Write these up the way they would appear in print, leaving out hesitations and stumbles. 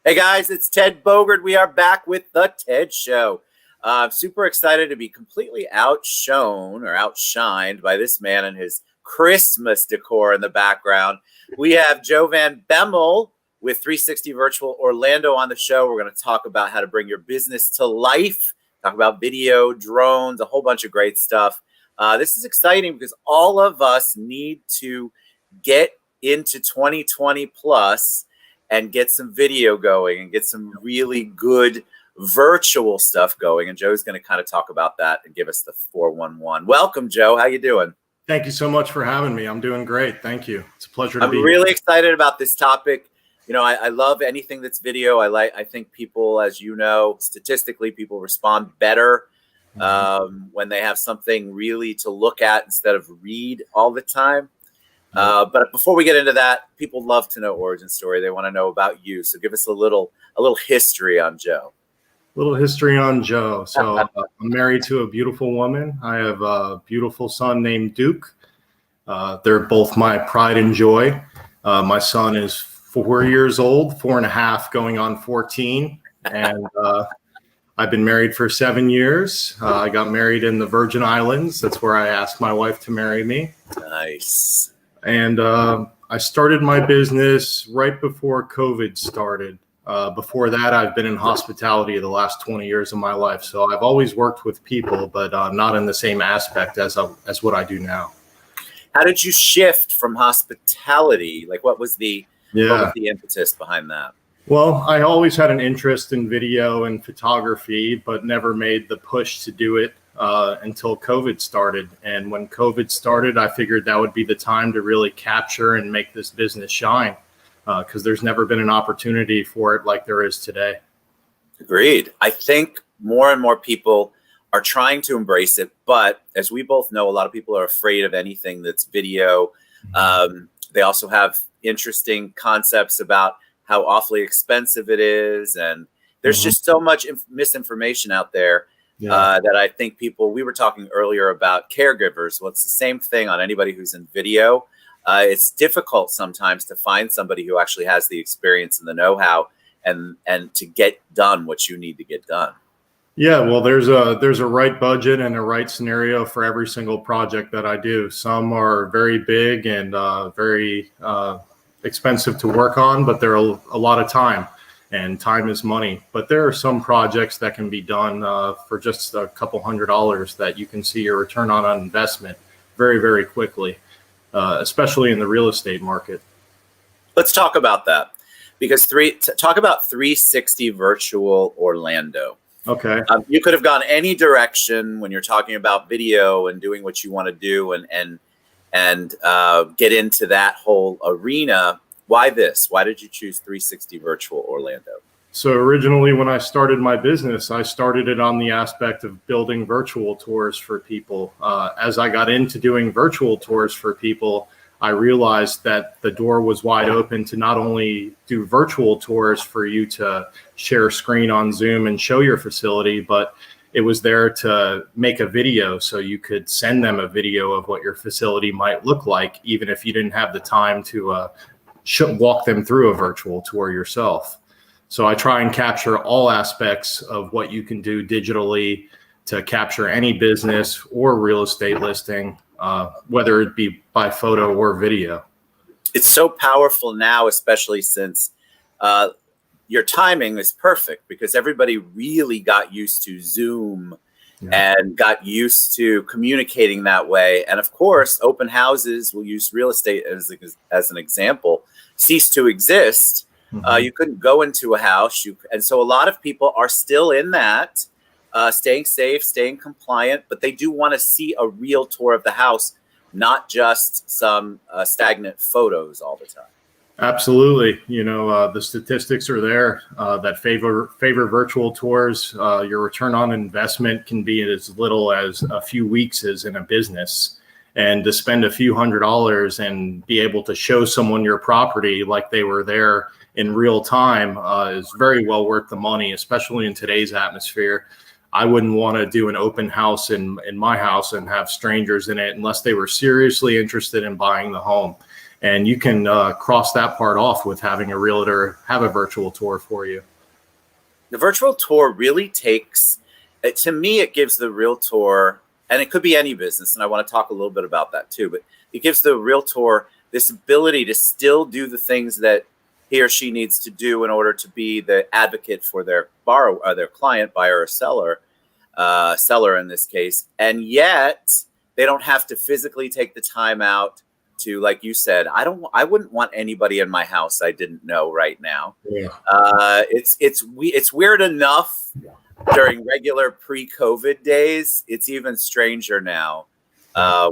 Hey guys, it's Ted Bogert. We are back with the Ted Show. Super excited to be completely outshone or outshined by this man and his Christmas decor in the background. We have Joe Van Bemmel with 360 Virtual Orlando on the show. We're going to talk about how to bring your business to life, talk about video, drones, a whole bunch of great stuff. This is exciting because all of us need to get into 2020 plus and get some video going and get some really good virtual stuff going. And Joe's going to kind of talk about that and give us the 411. Welcome, Joe. How you doing? Thank you so much for having me. I'm doing great. Thank you. It's a pleasure to be here. I'm really excited about this topic. You know, I love anything that's video. I think people, as you know, statistically, people respond better when they have something really to look at instead of read all the time. But before we get into that, people love to know origin story. They want to know about you. So give us a little history on Joe. Little history on Joe. So I'm married to a beautiful woman. I have a beautiful son named Duke. They're both my pride and joy. My son is 4 years old, 4.5, going on 14. And I've been married for 7 years. I got married in the Virgin Islands. That's where I asked my wife to marry me. Nice. And I started my business right before COVID started. Before that, I've been in hospitality the last 20 years of my life. So I've always worked with people, but not in the same aspect as what I do now. How did you shift from hospitality? Like, what was the impetus behind that? Well, I always had an interest in video and photography, but never made the push to do it until COVID started. And when COVID started, I figured that would be the time to really capture and make this business shine, because there's never been an opportunity for it like there is today. Agreed. I think more and more people are trying to embrace it, but as we both know, a lot of people are afraid of anything that's video. They also have interesting concepts about how awfully expensive it is, and there's just so much misinformation out there. That I think we were talking earlier about caregivers. Well, it's the same thing on anybody who's in video. It's difficult sometimes to find somebody who actually has the experience and the know-how and to get done what you need to get done. Yeah, well, there's a right budget and a right scenario for every single project that I do. Some are very big and very expensive to work on, but they're a lot of time. And time is money. But there are some projects that can be done for just a couple $100 that you can see your return on investment very, very quickly, especially in the real estate market. Let's talk about that, because talk about 360 Virtual Orlando. Okay. You could have gone any direction when you're talking about video and doing what you want to do and get into that whole arena. Why this? Why did you choose 360 Virtual Orlando? So originally, when I started my business, I started it on the aspect of building virtual tours for people. As I got into doing virtual tours for people, I realized that the door was wide open to not only do virtual tours for you to share a screen on Zoom and show your facility, but it was there to make a video so you could send them a video of what your facility might look like, even if you didn't have the time to walk them through a virtual tour yourself. So I try and capture all aspects of what you can do digitally to capture any business or real estate listing, whether it be by photo or video. It's so powerful now, especially since your timing is perfect, because everybody really got used to Zoom and got used to communicating that way. And of course, open houses, we'll use real estate as an example, ceased to exist. You couldn't go into a house. And so a lot of people are still in that, staying safe, staying compliant, but they do want to see a real tour of the house, not just some stagnant photos all the time. Absolutely. You know, the statistics are there that favor virtual tours. Your return on investment can be as little as a few weeks as in a business. And to spend a few $100s and be able to show someone your property like they were there in real time is very well worth the money, especially in today's atmosphere. I wouldn't want to do an open house in my house and have strangers in it unless they were seriously interested in buying the home. And you can cross that part off with having a realtor have a virtual tour for you. The virtual tour really takes, to me, it gives the realtor, and it could be any business, and I want to talk a little bit about that too, but it gives the realtor this ability to still do the things that he or she needs to do in order to be the advocate for their borrower, their client, buyer or seller, seller in this case, and yet they don't have to physically take the time out to, like you said, I wouldn't want anybody in my house I didn't know right now. Yeah. It's weird enough during regular pre-COVID days. It's even stranger now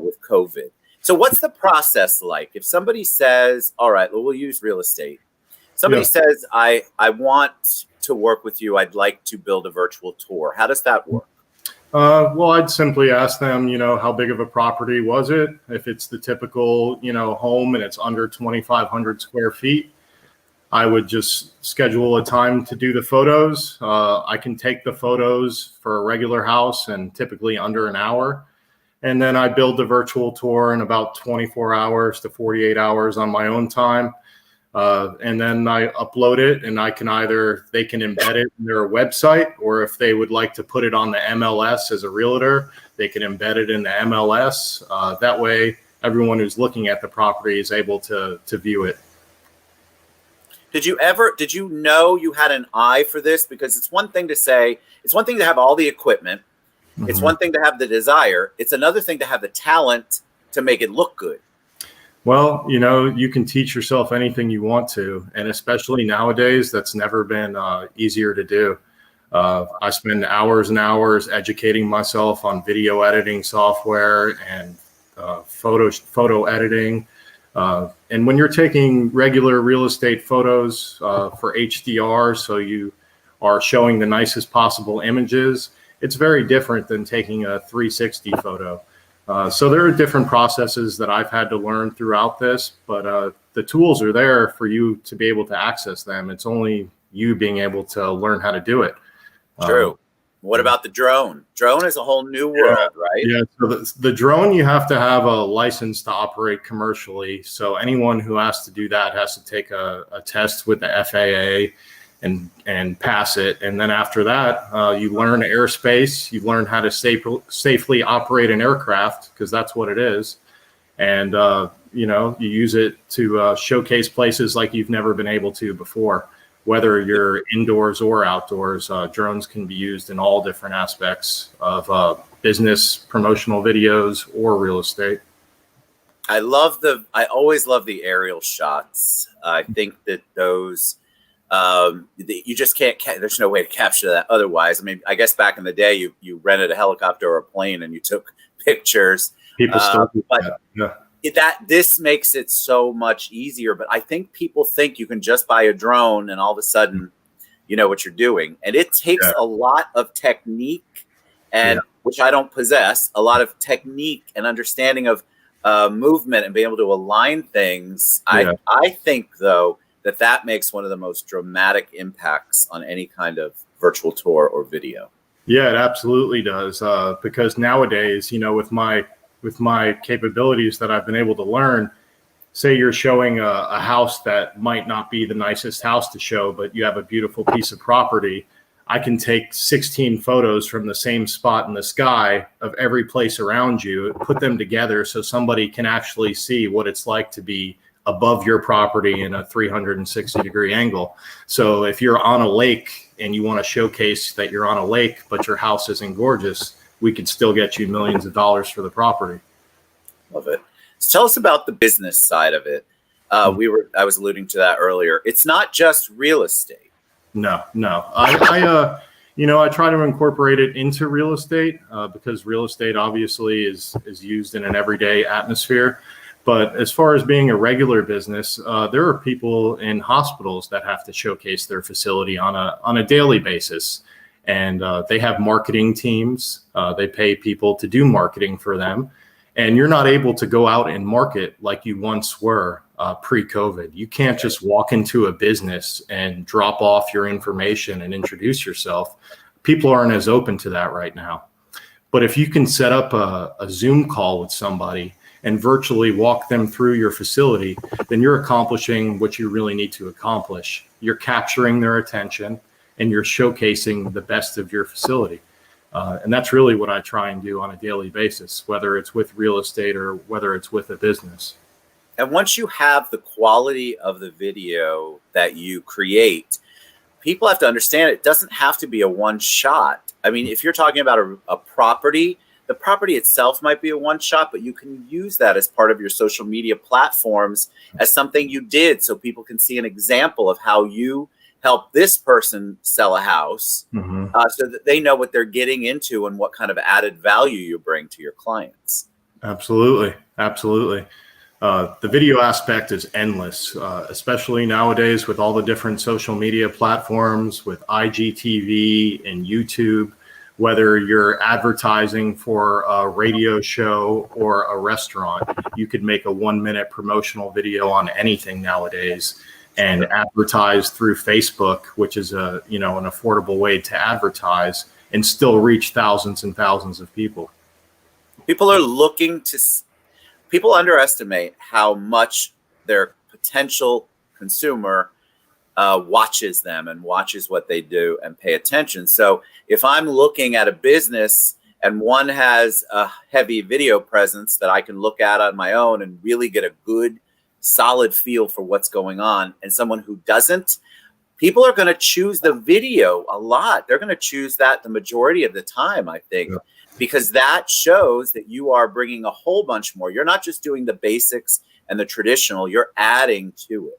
with COVID. So what's the process like? If somebody says, all right, well, we'll use real estate. Somebody says, I want to work with you. I'd like to build a virtual tour. How does that work? Well, I'd simply ask them, how big of a property was it? If it's the typical, home and it's under 2,500 square feet, I would just schedule a time to do the photos. I can take the photos for a regular house and typically under an hour. And then I build the virtual tour in about 24 hours to 48 hours on my own time. And then I upload it, and they can embed it in their website, or if they would like to put it on the MLS as a realtor, they can embed it in the MLS. That way, everyone who's looking at the property is able to view it. Did you know you had an eye for this? Because it's one thing to have all the equipment. Mm-hmm. It's one thing to have the desire. It's another thing to have the talent to make it look good. Well, you can teach yourself anything you want to, and especially nowadays, that's never been easier to do. I spend hours and hours educating myself on video editing software and photo editing. And when you're taking regular real estate photos for HDR, so you are showing the nicest possible images, it's very different than taking a 360 photo. So there are different processes that I've had to learn throughout this, but the tools are there for you to be able to access them. It's only you being able to learn how to do it. True. What about the drone? Drone is a whole new world, right? Yeah. So the drone, you have to have a license to operate commercially. So anyone who has to do that has to take a test with the FAA and pass it. And then after that, you learn airspace. You learn how to safely operate an aircraft, because that's what it is. And, you use it to showcase places like you've never been able to before. Whether you're indoors or outdoors, drones can be used in all different aspects of business, promotional videos, or real estate. I always love the aerial shots. I think that those, you just can't, there's no way to capture that otherwise. I mean, I guess back in the day, you rented a helicopter or a plane and you took pictures. People still do but that. Yeah. This makes it so much easier. But I think people think you can just buy a drone and all of a sudden you know what you're doing. And it takes a lot of technique, and which I don't possess, a lot of technique and understanding of movement and being able to align things. I think, though, that makes one of the most dramatic impacts on any kind of virtual tour or video. Yeah, it absolutely does. Because nowadays, with my capabilities that I've been able to learn, say you're showing a house that might not be the nicest house to show, but you have a beautiful piece of property. I can take 16 photos from the same spot in the sky of every place around you, put them together so somebody can actually see what it's like to be above your property in a 360-degree angle. So if you're on a lake and you want to showcase that you're on a lake, but your house isn't gorgeous, we could still get you millions of dollars for the property. Love it. So tell us about the business side of it. I was alluding to that earlier. It's not just real estate. No. I try to incorporate it into real estate because real estate obviously is used in an everyday atmosphere. But as far as being a regular business, there are people in hospitals that have to showcase their facility on a daily basis. And they have marketing teams. They pay people to do marketing for them. And you're not able to go out and market like you once were pre-COVID. You can't just walk into a business and drop off your information and introduce yourself. People aren't as open to that right now. But if you can set up a Zoom call with somebody and virtually walk them through your facility, then you're accomplishing what you really need to accomplish. You're capturing their attention and you're showcasing the best of your facility. And that's really what I try and do on a daily basis, whether it's with real estate or whether it's with a business. And once you have the quality of the video that you create, people have to understand it doesn't have to be a one shot. I mean, if you're talking about a property, the property itself might be a one shot, but you can use that as part of your social media platforms as something you did so people can see an example of how you help this person sell a house, so that they know what they're getting into and what kind of added value you bring to your clients. Absolutely. Absolutely. The video aspect is endless, especially nowadays with all the different social media platforms, with IGTV and YouTube. Whether you're advertising for a radio show or a restaurant, you could make a 1-minute promotional video on anything nowadays and advertise through Facebook, which is an affordable way to advertise and still reach thousands and thousands of people. People underestimate how much their potential consumer watches them and watches what they do and pay attention. So if I'm looking at a business and one has a heavy video presence that I can look at on my own and really get a good, solid feel for what's going on, and someone who doesn't, people are going to choose the video a lot. They're going to choose that the majority of the time, I think, because that shows that you are bringing a whole bunch more. You're not just doing the basics and the traditional, you're adding to it.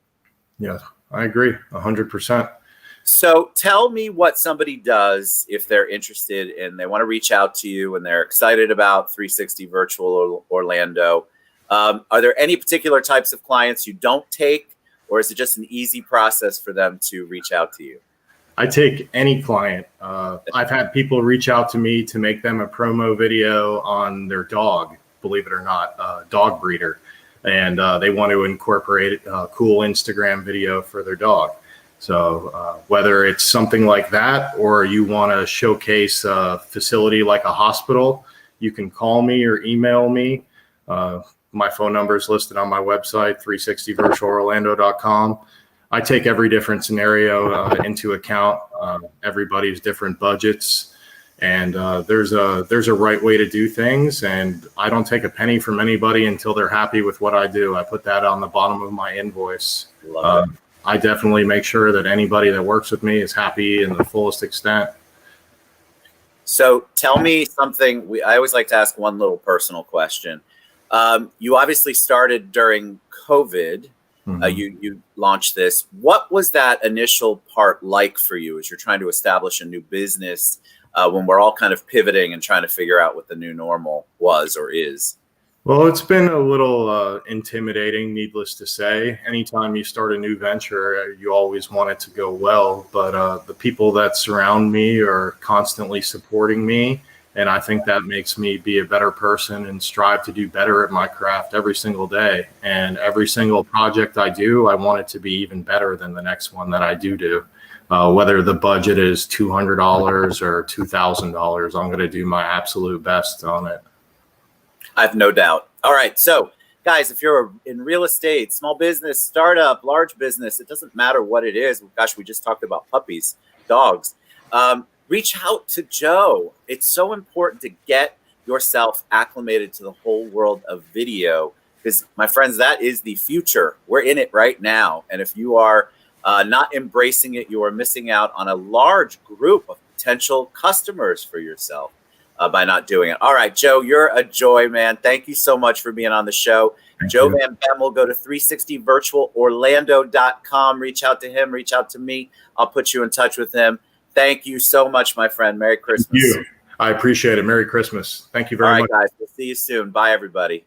Yeah, I agree 100%. So tell me what somebody does if they're interested and they want to reach out to you and they're excited about 360 Virtual Orlando. Are there any particular types of clients you don't take, or is it just an easy process for them to reach out to you? I take any client. I've had people reach out to me to make them a promo video on their dog, believe it or not, a dog breeder. And they want to incorporate a cool Instagram video for their dog. So whether it's something like that, or you want to showcase a facility like a hospital, you can call me or email me. My phone number is listed on my website, 360virtualorlando.com. I take every different scenario into account, everybody's different budgets. And there's a right way to do things. And I don't take a penny from anybody until they're happy with what I do. I put that on the bottom of my invoice. I definitely make sure that anybody that works with me is happy in the fullest extent. So tell me something. I always like to ask one little personal question. You obviously started during COVID. You launched this. What was that initial part like for you as you're trying to establish a new business when we're all kind of pivoting and trying to figure out what the new normal was or is? Well, it's been a little intimidating, needless to say. Anytime you start a new venture, you always want it to go well. But the people that surround me are constantly supporting me. And I think that makes me be a better person and strive to do better at my craft every single day. And every single project I do, I want it to be even better than the next one that I do. Whether the budget is $200 or $2,000, I'm going to do my absolute best on it. I have no doubt. All right. So, guys, if you're in real estate, small business, startup, large business, it doesn't matter what it is. Gosh, we just talked about puppies, dogs. Reach out to Joe. It's so important to get yourself acclimated to the whole world of video because, my friends, that is the future. We're in it right now. And if you are not embracing it, you are missing out on a large group of potential customers for yourself by not doing it. All right, Joe, you're a joy, man. Thank you so much for being on the show. Thank Joe you. Van Bemmel, go to 360virtualorlando.com. Reach out to him. Reach out to me. I'll put you in touch with him. Thank you so much, my friend. Merry Christmas. Thank you. I appreciate it. Merry Christmas. Thank you very much. All right, guys. We'll see you soon. Bye, everybody.